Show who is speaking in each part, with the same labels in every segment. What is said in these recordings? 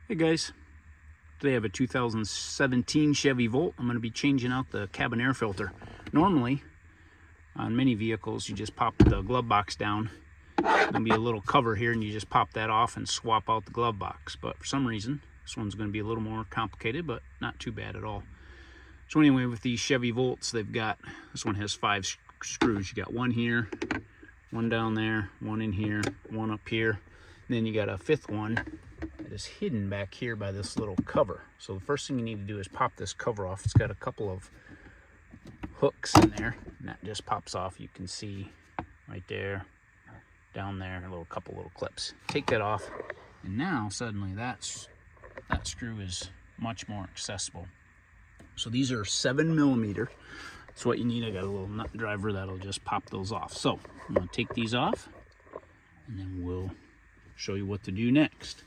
Speaker 1: Hey guys, today I have a 2017 Chevy Volt. I'm going to be changing out the cabin air filter. Normally, on many vehicles, you just pop the glove box down. There's going to be a little cover here and you just pop that off and swap out the glove box. But for some reason, this one's going to be a little more complicated, but not too bad at all. So anyway, with these Chevy Volts, they've got, this one has 5 screws. You got one here, one down there, one in here, one up here. And then you got a 5th one that is hidden back here by this little cover. So the first thing you need to do is pop this cover off. It's got a couple of hooks in there, and that just pops off. You can see right there, down there, a couple little clips. Take that off, and now suddenly that screw is much more accessible. So these are 7mm. That's what you need. I got a little nut driver that'll just pop those off. So I'm going to take these off, and then we'll show you what to do next.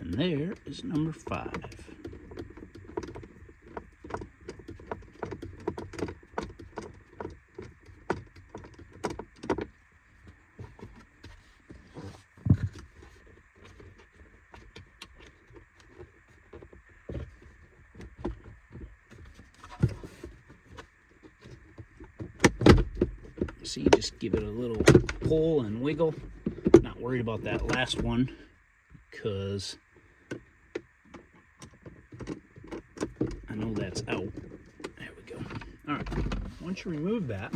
Speaker 1: And there is number 5. See, just give it a little pull and wiggle. Not worried about that last one because I know that's out. There we go. All right, once you remove that,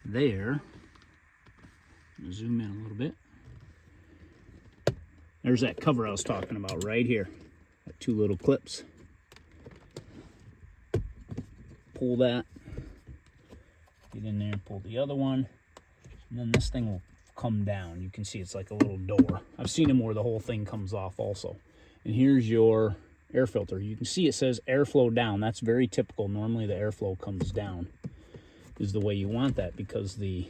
Speaker 1: there, zoom in a little bit. There's that cover I was talking about right here. Got 2 little clips. Pull that, get in there and pull the other one, and then this thing will come down. You can see it's like a little door. I've seen them where the whole thing comes off also. And here's your air filter. You can see it says airflow down. That's very typical. Normally the airflow comes down is the way you want that, because the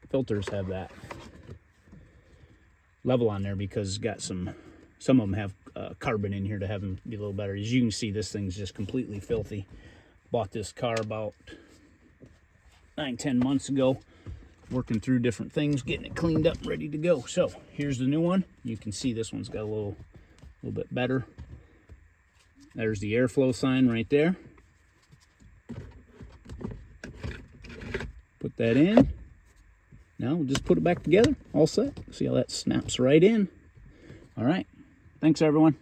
Speaker 1: filters have that level on there, because it's got some of them have carbon in here to have them be a little better. As you can see, this thing's just completely filthy. Bought this car about 9-10 months ago, working through different things, getting it cleaned up, ready to go. So here's the new one. You can see this one's got a little bit better. There's the airflow sign right there. Put that in. Now we'll just put it back together. All set. See how that snaps right in. All right. Thanks, everyone.